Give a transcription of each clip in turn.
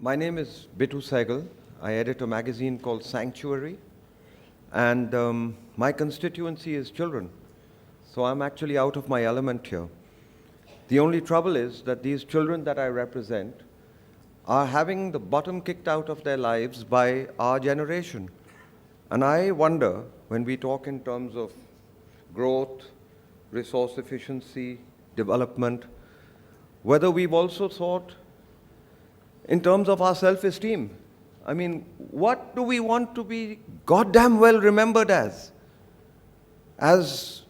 My name is Bittu Sehgal. I edit a magazine called Sanctuary, and my constituency is children. So I'm actually out of my element here. The only trouble is that these children that I represent are having the bottom kicked out of their lives by our generation. And I wonder, when we talk in terms of growth, resource efficiency, development, whether we've also thought in terms of our self-esteem. I mean, what do we want to be goddamn well remembered as? As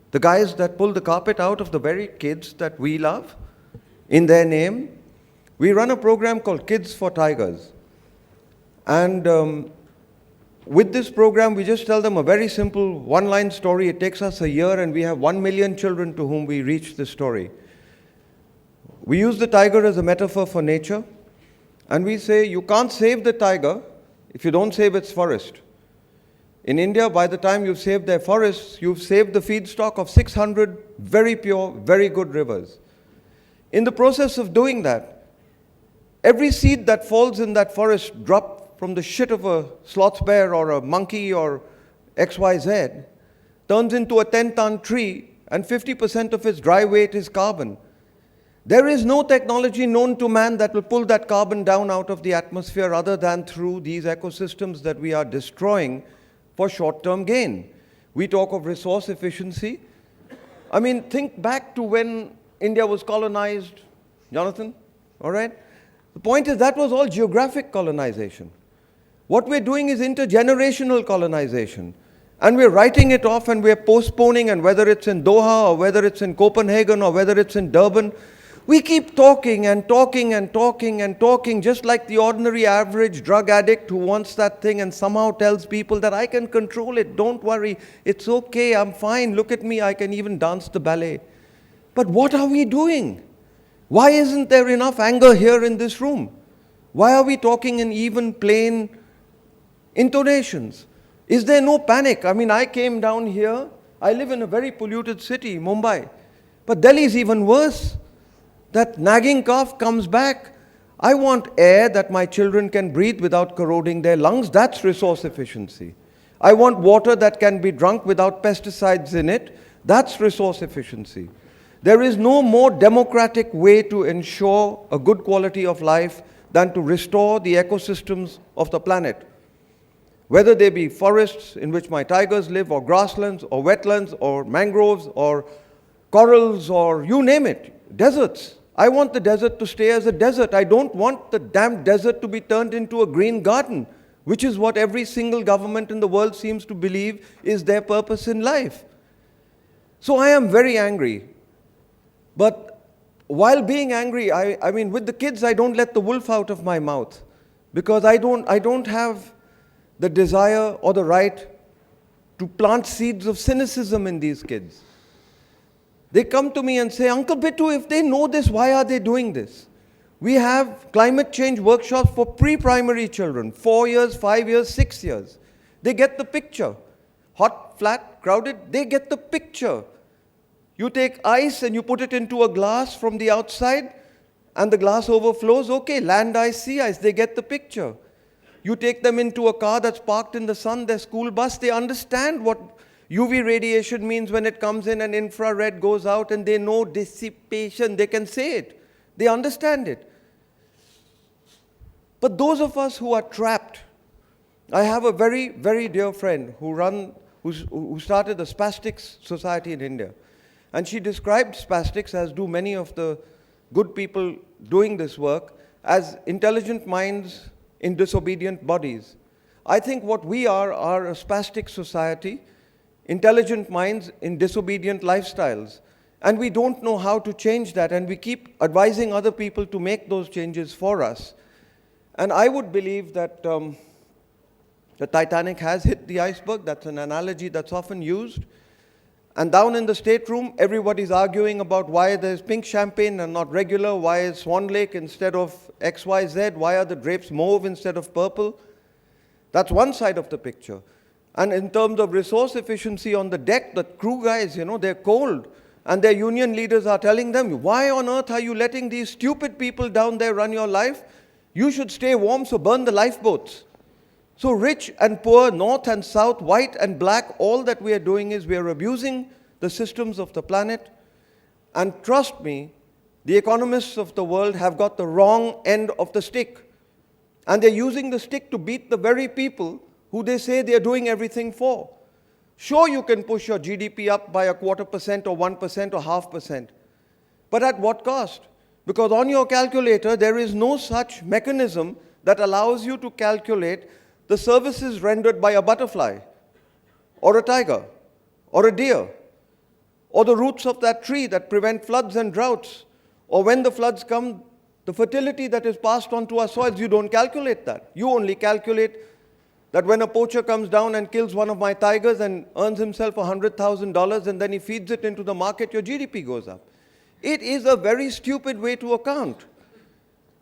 the guys that pull the carpet out of the very kids that we love in their name? We run a program called Kids for Tigers. And with this program, we just tell them a very simple one-line story. It takes us a year, and we have 1 million children to whom we reach this story. We use the tiger as a metaphor for nature. And we say, you can't save the tiger if you don't save its forest. In India, by the time you've saved their forests, you've saved the feedstock of 600 very pure, very good rivers. In the process of doing that, every seed that falls in that forest dropped from the shit of a sloth bear or a monkey or XYZ turns into a 10-ton tree, and 50% of its dry weight is carbon. There is no technology known to man that will pull that carbon down out of the atmosphere other than through these ecosystems that we are destroying for short-term gain. We talk of resource efficiency. I mean, think back to when India was colonized, Jonathan, all right? The point is that was all geographic colonization. What we're doing is intergenerational colonization. And we're writing it off and we're postponing, and whether it's in Doha or whether it's in Copenhagen or whether it's in Durban, we keep talking and talking and talking and talking, just like the ordinary average drug addict who wants that thing and somehow tells people that I can control it, don't worry, it's okay, I'm fine, look at me, I can even dance the ballet. But what are we doing? Why isn't there enough anger here in this room? Why are we talking in even plain intonations? Is there no panic? I mean, I came down here, I live in a very polluted city, Mumbai, but Delhi is even worse. That nagging cough comes back. I want air that my children can breathe without corroding their lungs. That's resource efficiency. I want water that can be drunk without pesticides in it. That's resource efficiency. There is no more democratic way to ensure a good quality of life than to restore the ecosystems of the planet. Whether they be forests in which my tigers live, or grasslands, or wetlands, or mangroves, or corals, or you name it, deserts. I want the desert to stay as a desert. I don't want the damn desert to be turned into a green garden, which is what every single government in the world seems to believe is their purpose in life. So I am very angry. But while being angry, I mean, with the kids, I don't let the wolf out of my mouth, because I don't have the desire or the right to plant seeds of cynicism in these kids. They come to me and say, Uncle Bittu, if they know this, why are they doing this? We have climate change workshops for pre-primary children, 4 years, 5 years, 6 years. They get the picture. Hot, flat, crowded, they get the picture. You take ice and you put it into a glass from the outside, and the glass overflows. Okay, land ice, sea ice, they get the picture. You take them into a car that's parked in the sun, their school bus, they understand what UV radiation means when it comes in and infrared goes out, and they know dissipation. They can say it. They understand it. But those of us who are trapped, I have a very, very dear friend who started the Spastics Society in India. And she described spastics, as do many of the good people doing this work, as intelligent minds in disobedient bodies. I think what we are a spastic society, intelligent minds in disobedient lifestyles. And we don't know how to change that, and we keep advising other people to make those changes for us. And I would believe that the Titanic has hit the iceberg. That's an analogy that's often used. And down in the stateroom, everybody's arguing about why there's pink champagne and not regular, why is Swan Lake instead of XYZ, why are the drapes mauve instead of purple. That's one side of the picture. And in terms of resource efficiency on the deck, the crew guys, they're cold. And their union leaders are telling them, why on earth are you letting these stupid people down there run your life? You should stay warm, so burn the lifeboats. So rich and poor, north and south, white and black, all that we are doing is we are abusing the systems of the planet. And trust me, the economists of the world have got the wrong end of the stick. And they're using the stick to beat the very people who they say they're doing everything for. Sure, you can push your GDP up by 0.25% or 1% or 0.5%. But at what cost? Because on your calculator, there is no such mechanism that allows you to calculate the services rendered by a butterfly, or a tiger, or a deer, or the roots of that tree that prevent floods and droughts, or when the floods come, the fertility that is passed on to our soils. You don't calculate that. You only calculate that when a poacher comes down and kills one of my tigers and earns himself $100,000 and then he feeds it into the market, your GDP goes up. It is a very stupid way to account.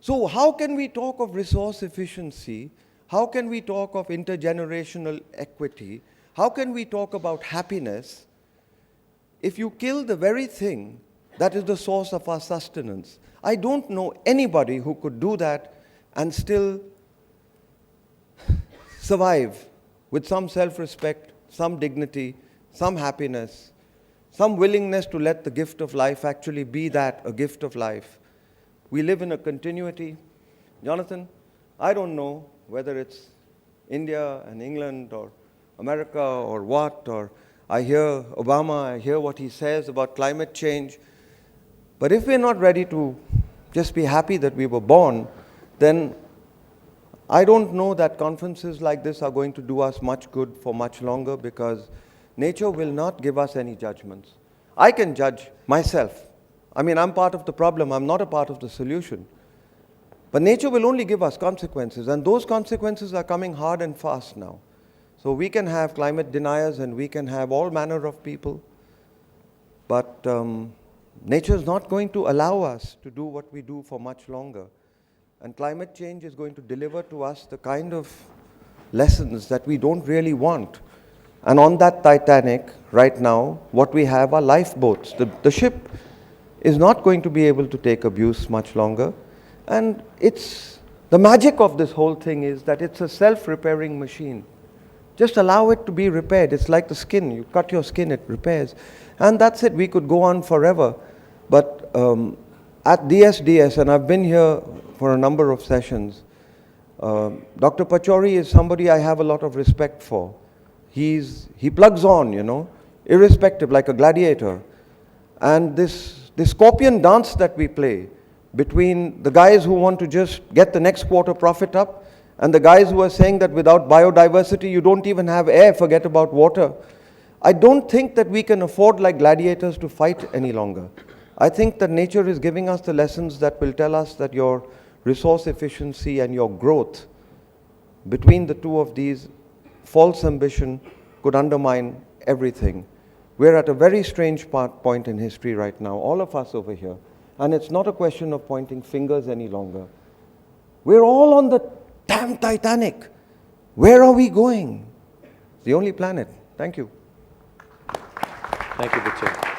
So how can we talk of resource efficiency? How can we talk of intergenerational equity? How can we talk about happiness if you kill the very thing that is the source of our sustenance? I don't know anybody who could do that and still survive with some self-respect, some dignity, some happiness, some willingness to let the gift of life actually be that, a gift of life. We live in a continuity. Jonathan, I don't know whether it's India and England or America or what, or I hear Obama, I hear what he says about climate change. But if we're not ready to just be happy that we were born, then I don't know that conferences like this are going to do us much good for much longer, because nature will not give us any judgments. I can judge myself. I mean, I'm part of the problem, I'm not a part of the solution. But nature will only give us consequences, and those consequences are coming hard and fast now. So we can have climate deniers and we can have all manner of people, but nature is not going to allow us to do what we do for much longer. And climate change is going to deliver to us the kind of lessons that we don't really want. And on that Titanic, right now, what we have are lifeboats. The ship is not going to be able to take abuse much longer. And the magic of this whole thing is that it's a self-repairing machine. Just allow it to be repaired. It's like the skin. You cut your skin, it repairs. And that's it. We could go on forever. But at DSDS, and I've been here for a number of sessions, Dr. Pachauri is somebody I have a lot of respect for. He plugs on, irrespective, like a gladiator. And this scorpion dance that we play between the guys who want to just get the next quarter profit up and the guys who are saying that without biodiversity you don't even have air, forget about water. I don't think that we can afford, like gladiators, to fight any longer. I think that nature is giving us the lessons that will tell us that your resource efficiency and your growth, between the two of these, false ambition could undermine everything. We're at a very strange point in history right now, all of us over here. And it's not a question of pointing fingers any longer. We're all on the damn Titanic. Where are we going? It's the only planet. Thank you. Thank you, Bittu.